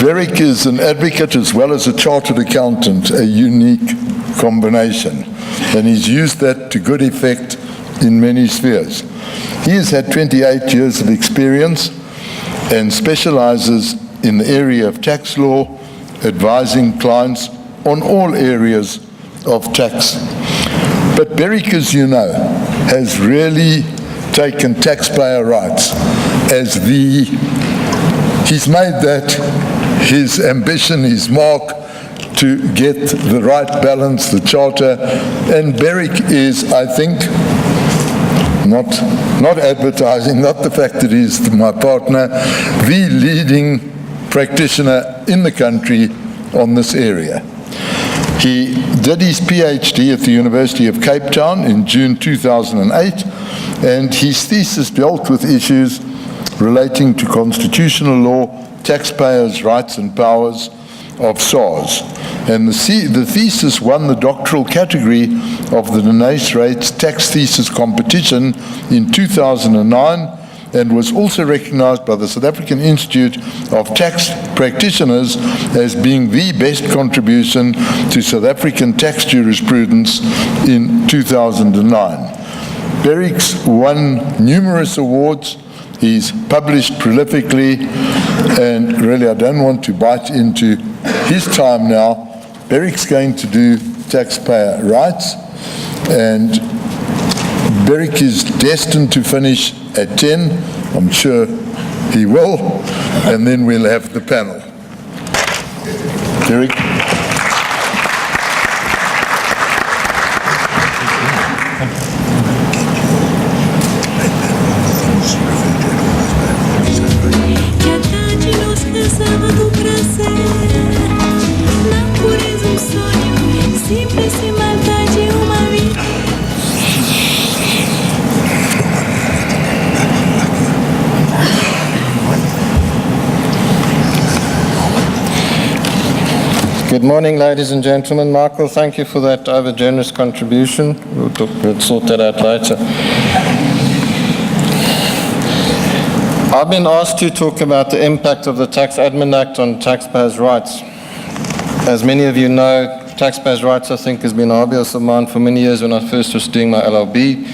Beric is an advocate as well as a chartered accountant, a unique combination, and he's used that to good effect in many spheres. He has had 28 years of experience and specializes in the area of tax law, advising clients on all areas of tax. But Beric, as you know, has really taken taxpayer rights as he's made that his ambition, his mark, to get the right balance, the charter. And Beric is, I think, not advertising, not the fact that he's my partner, the leading practitioner in the country on this area. He did his PhD at the University of Cape Town in June 2008, and his thesis dealt with issues relating to constitutional law, taxpayers' rights and powers of SARS. And the thesis won the doctoral category of the Denise Rates Tax Thesis Competition in 2009, and was also recognized by the South African Institute of Tax Practitioners as being the best contribution to South African tax jurisprudence in 2009. Beric's won numerous awards. He's published prolifically, and really I don't want to bite into his time now. Beric's going to do taxpayer rights, and Beric is destined to finish at 10. I'm sure he will, and then we'll have the panel. Beric. Good morning, ladies and gentlemen. Michael, thank you for that over-generous contribution. We'll sort that out later. I've been asked to talk about the impact of the Tax Admin Act on taxpayers' rights. As many of you know, taxpayers' rights, I think, has been a hobby of mine for many years when I first was doing my LLB.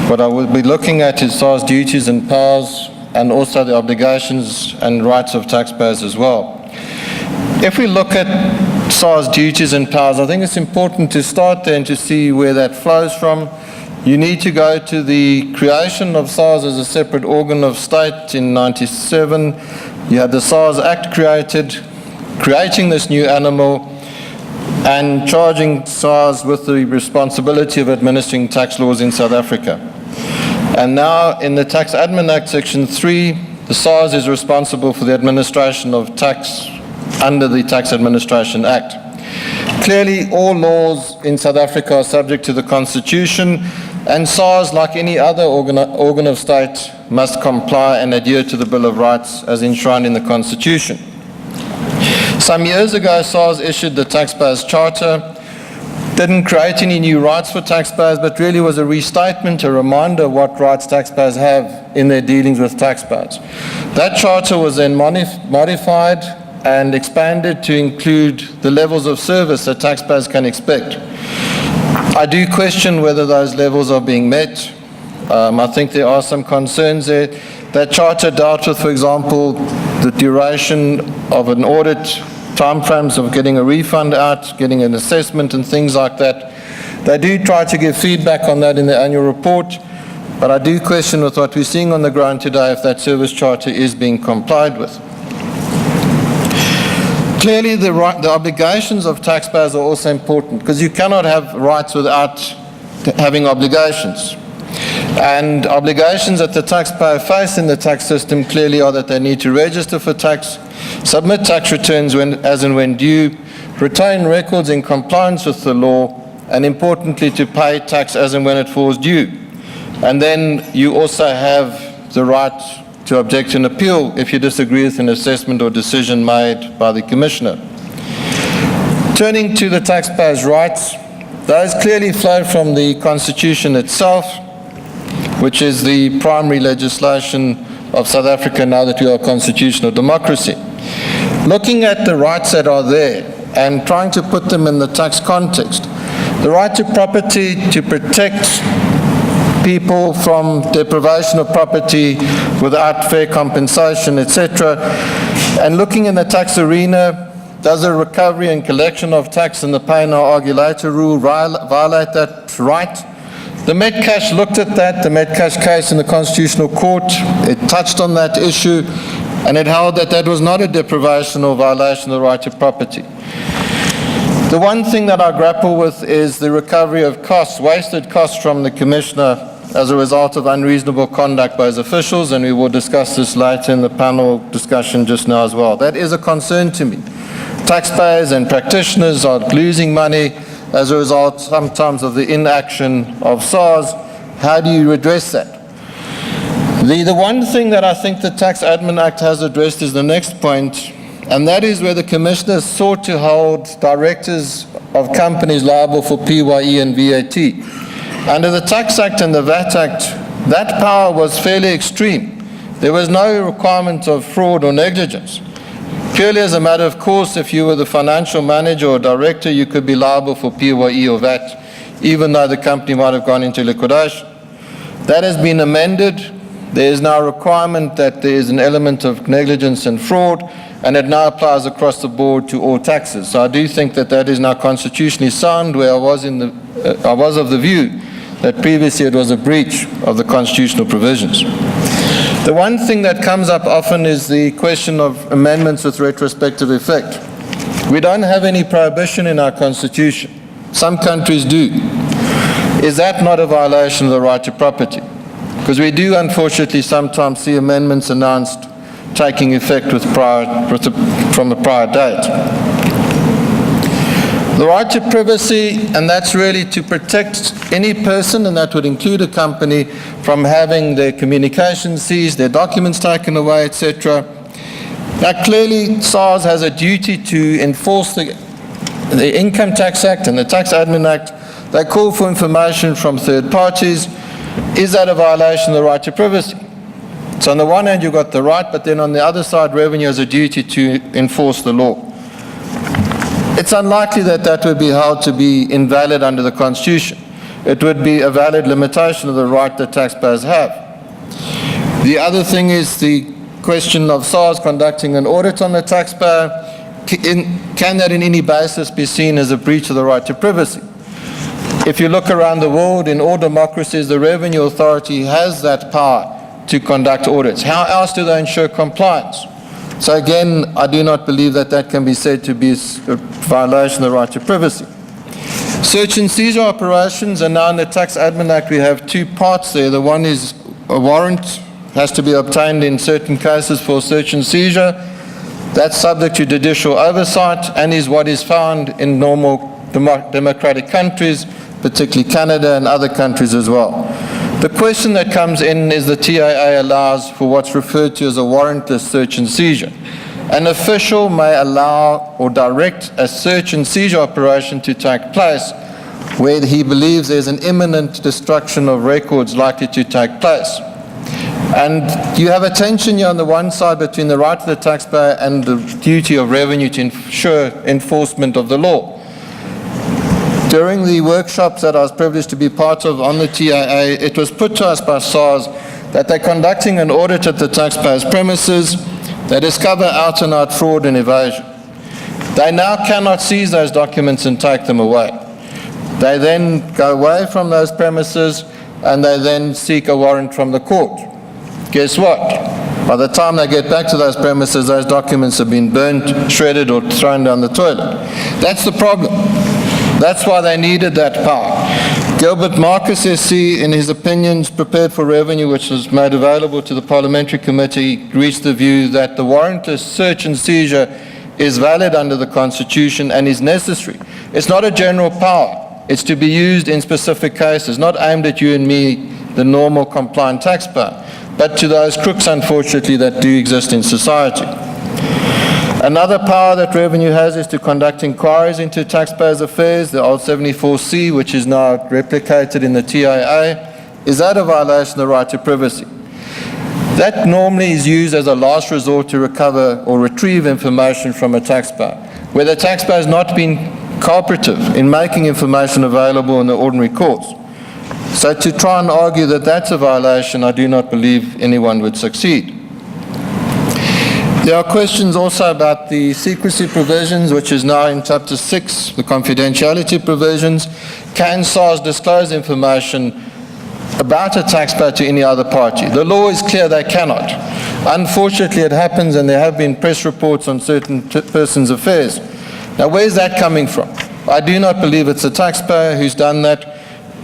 What I will be looking at is SARS duties and powers, and also the obligations and rights of taxpayers as well. If we look at SARS duties and powers, I think it's important to start there and to see where that flows from. You need to go to the creation of SARS as a separate organ of state in 1997. You had the SARS Act creating this new animal and charging SARS with the responsibility of administering tax laws in South Africa. And now in the Tax Admin Act Section 3, the SARS is responsible for the administration of tax under the Tax Administration Act. Clearly, all laws in South Africa are subject to the Constitution, and SARS, like any other organ of state, must comply and adhere to the Bill of Rights as enshrined in the Constitution. Some years ago, SARS issued the Taxpayers Charter. Didn't create any new rights for taxpayers, but really was a restatement, a reminder of what rights taxpayers have in their dealings with taxpayers. That charter was then modified and expanded to include the levels of service that taxpayers can expect. I do question whether those levels are being met. I think there are some concerns there. That charter dealt with, for example, the duration of an audit, timeframes of getting a refund out, getting an assessment and things like that. They do try to give feedback on that in the annual report, but I do question with what we're seeing on the ground today if that service charter is being complied with. Clearly, the obligations of taxpayers are also important, because you cannot have rights without having obligations. And obligations that the taxpayer face in the tax system clearly are that they need to register for tax, submit tax returns as and when due, retain records in compliance with the law, and importantly, to pay tax as and when it falls due. And then you also have the right to object to an appeal if you disagree with an assessment or decision made by the Commissioner. Turning to the taxpayers' rights, those clearly flow from the Constitution itself, which is the primary legislation of South Africa now that we are a constitutional democracy. looking at the rights that are there and trying to put them in the tax context, the right to property to protect people from deprivation of property without fair compensation, etc. And looking in the tax arena, does a recovery and collection of tax in the pay no argulator rule violate that right? The Metcash looked at that, the Metcash case in the Constitutional Court. It touched on that issue, and it held that that was not a deprivation or violation of the right to property. The one thing that I grapple with is the recovery of costs, wasted costs from the Commissioner as a result of unreasonable conduct by his officials, and we will discuss this later in the panel discussion just now as well. That is a concern to me. Taxpayers and practitioners are losing money as a result sometimes of the inaction of SARS. How do you address that? The one thing that I think the Tax Admin Act has addressed is the next point, and that is where the Commissioner sought to hold directors of companies liable for PYE and VAT. Under the Tax Act and the VAT Act, that power was fairly extreme. There was no requirement of fraud or negligence. Purely as a matter of course, if you were the financial manager or director, you could be liable for PYE or VAT, even though the company might have gone into liquidation. That has been amended. There is now a requirement that there is an element of negligence and fraud, and it now applies across the board to all taxes. So I do think that that is now constitutionally sound, where I was of the view that previously it was a breach of the constitutional provisions. The one thing that comes up often is the question of amendments with retrospective effect. We don't have any prohibition in our Constitution. Some countries do. Is that not a violation of the right to property? Because we do unfortunately sometimes see amendments announced taking effect from the prior date. The right to privacy, and that's really to protect any person, and that would include a company, from having their communications seized, their documents taken away, etc. Now clearly SARS has a duty to enforce the Income Tax Act and the Tax Admin Act. They call for information from third parties. Is that a violation of the right to privacy? So on the one hand you've got the right, but then on the other side Revenue has a duty to enforce the law. It's unlikely that that would be held to be invalid under the Constitution. It would be a valid limitation of the right that taxpayers have. The other thing is the question of SARS conducting an audit on the taxpayer. Can that in any basis be seen as a breach of the right to privacy? If you look around the world, in all democracies, the Revenue Authority has that power to conduct audits. How else do they ensure compliance? So again, I do not believe that that can be said to be a violation of the right to privacy. Search and seizure operations, and now in the Tax Admin Act we have two parts there. The one is a warrant has to be obtained in certain cases for search and seizure. That's subject to judicial oversight and is what is found in normal democratic countries, particularly Canada and other countries as well. The question that comes in is the TAA allows for what's referred to as a warrantless search and seizure. An official may allow or direct a search and seizure operation to take place where he believes there's an imminent destruction of records likely to take place. And you have a tension here on the one side between the right of the taxpayer and the duty of Revenue to ensure enforcement of the law. During the workshops that I was privileged to be part of on the TAA, it was put to us by SARS that they're conducting an audit at the taxpayer's premises. They discover out-and-out fraud and evasion. They now cannot seize those documents and take them away. They then go away from those premises and they then seek a warrant from the court. Guess what? By the time they get back to those premises, those documents have been burnt, shredded, or thrown down the toilet. That's the problem. That's why they needed that power. Gilbert Marcus SC, in his opinions prepared for Revenue, which was made available to the Parliamentary Committee, reached the view that the warrantless search and seizure is valid under the Constitution and is necessary. It's not a general power. It's to be used in specific cases, not aimed at you and me, the normal compliant taxpayer, but to those crooks, unfortunately, that do exist in society. Another power that Revenue has is to conduct inquiries into taxpayers' affairs, the old 74C, which is now replicated in the TAA. Is that a violation of the right to privacy? That normally is used as a last resort to recover or retrieve information from a taxpayer, where the taxpayer has not been cooperative in making information available in the ordinary course. So to try and argue that that's a violation, I do not believe anyone would succeed. There are questions also about the secrecy provisions, which is now in Chapter 6, the confidentiality provisions. Can SARS disclose information about a taxpayer to any other party? The law is clear they cannot. Unfortunately, it happens, and there have been press reports on certain persons' affairs. Now, where's that coming from? I do not believe it's a taxpayer who's done that.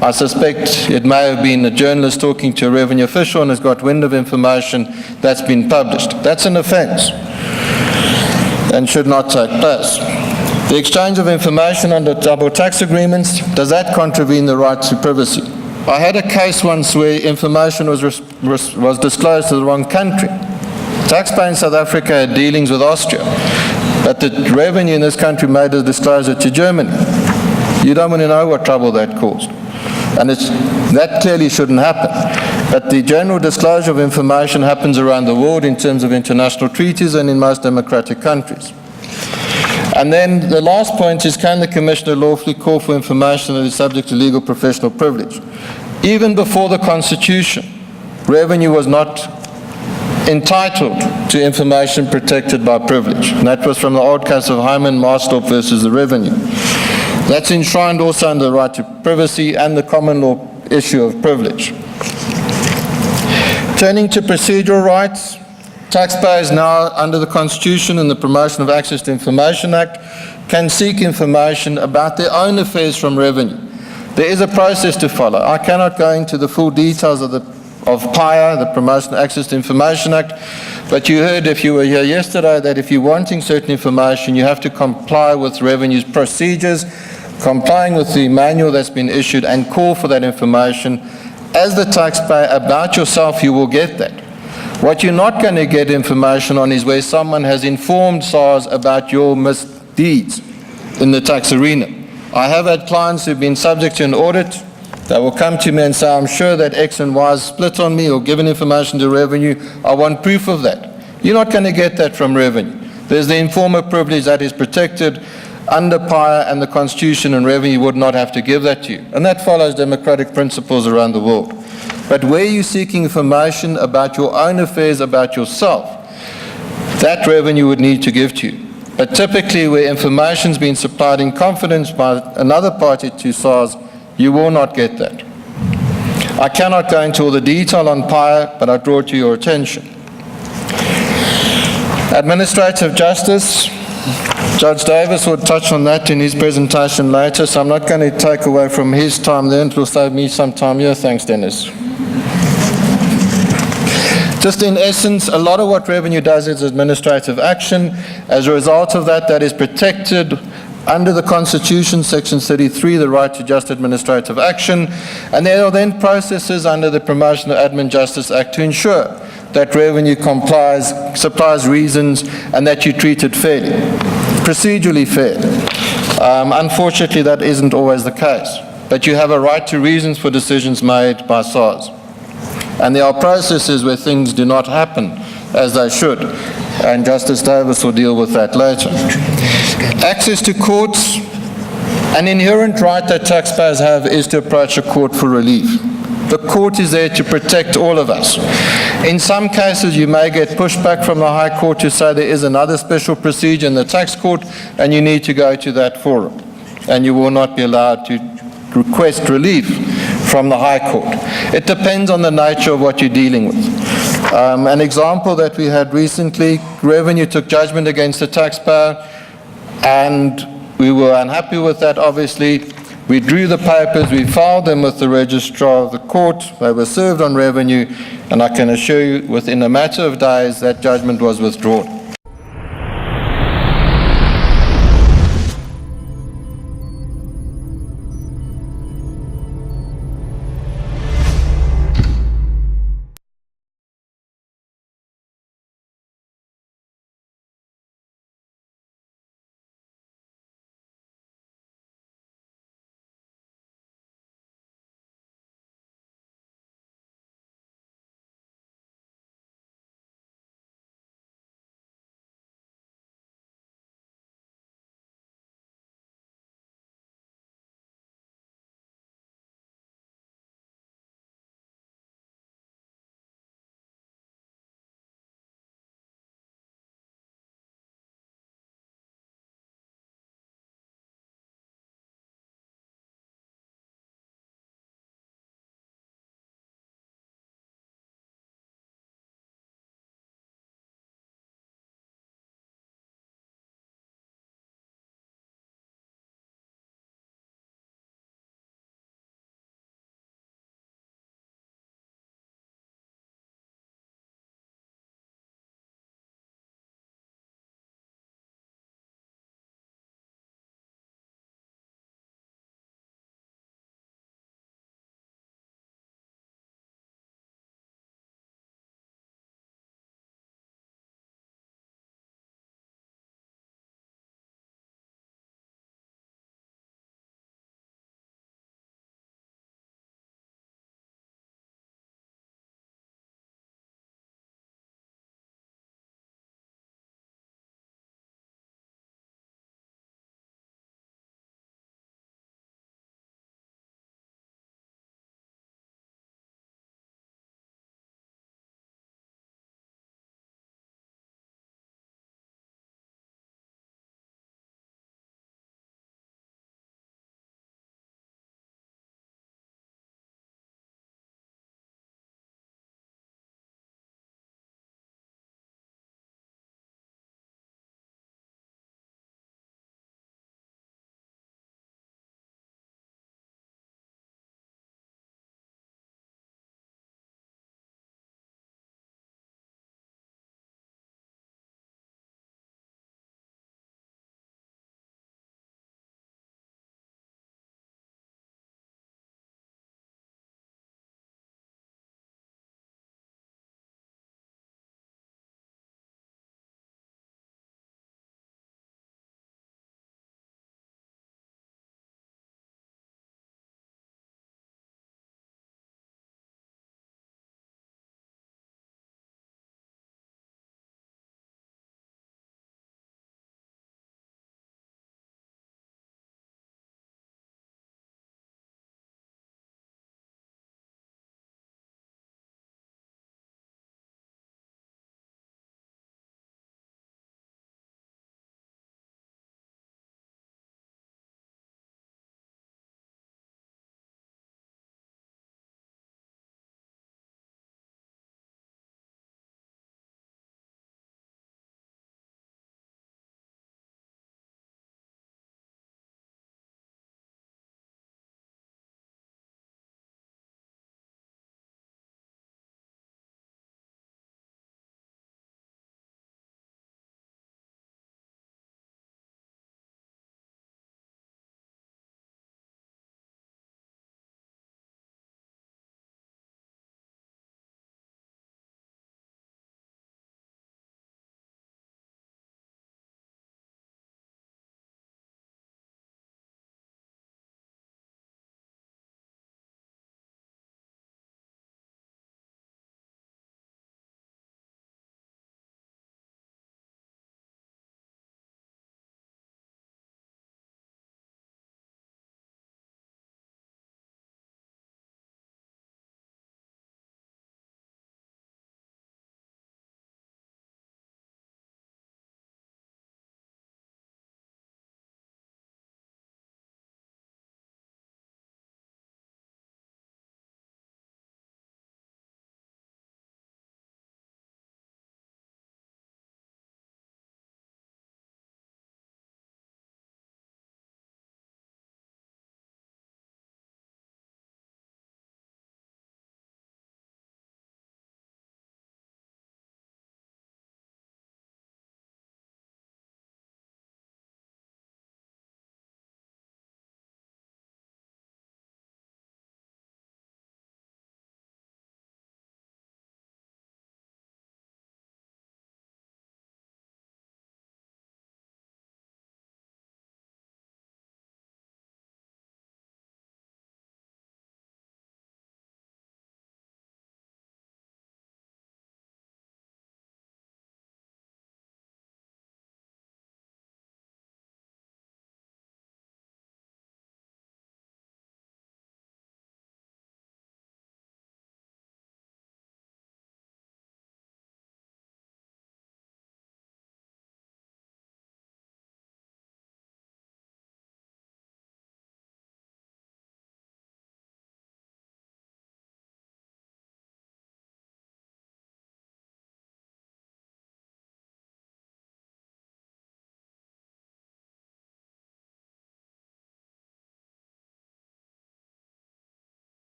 I suspect it may have been a journalist talking to a revenue official and has got wind of information that's been published. That's an offence and should not take place. The exchange of information under double tax agreements, does that contravene the right to privacy? I had a case once where information was disclosed to the wrong country. Taxpayer in South Africa had dealings with Austria, but the revenue in this country made a disclosure to Germany. You don't want to know what trouble that caused. And that clearly shouldn't happen. But the general disclosure of information happens around the world in terms of international treaties and in most democratic countries. And then the last point is, can the Commissioner lawfully call for information that is subject to legal professional privilege? Even before the Constitution, revenue was not entitled to information protected by privilege. And that was from the old case of Hyman Marstorp versus the revenue. That's enshrined also under the right to privacy and the common law issue of privilege. Turning to procedural rights, taxpayers now under the Constitution and the Promotion of Access to Information Act can seek information about their own affairs from revenue. There is a process to follow. I cannot go into the full details of PIA, the Promotion of Access to Information Act, but you heard, if you were here yesterday, that if you're wanting certain information, you have to comply with revenue's procedures, complying with the manual that's been issued, and call for that information. As the taxpayer about yourself, you will get that. What you're not going to get information on is where someone has informed SARS about your misdeeds in the tax arena. I have had clients who've been subject to an audit. They will come to me and say, I'm sure that X and Y is split on me or given information to revenue. I want proof of that. You're not going to get that from revenue. There's the informer privilege that is protected under PIA, and the Constitution, and revenue would not have to give that to you. And that follows democratic principles around the world. But where you're seeking information about your own affairs, about yourself, that revenue would need to give to you. But typically where information's been supplied in confidence by another party to SARS, you will not get that. I cannot go into all the detail on PIA, but I draw to your attention. Administrative justice, Judge Davis will touch on that in his presentation later, so I'm not going to take away from his time there. It will save me some time here. Thanks, Dennis. Just in essence, a lot of what revenue does is administrative action. As a result of that, that is protected under the Constitution, Section 33, the right to just administrative action. And there are then processes under the Promotion of Admin Justice Act to ensure that revenue supplies reasons, and that you treat it fairly, procedurally fair. Unfortunately, that isn't always the case. But you have a right to reasons for decisions made by SARS. And there are processes where things do not happen as they should. And Justice Davis will deal with that later. Access to courts, an inherent right that taxpayers have is to approach a court for relief. The court is there to protect all of us. In some cases, you may get pushback from the High Court to say there is another special procedure in the tax court and you need to go to that forum. And you will not be allowed to request relief from the High Court. It depends on the nature of what you're dealing with. An example that we had recently, revenue took judgment against the taxpayer, and we were unhappy with that, obviously. We drew the papers, we filed them with the registrar of the court, they were served on revenue, and I can assure you within a matter of days that judgment was withdrawn.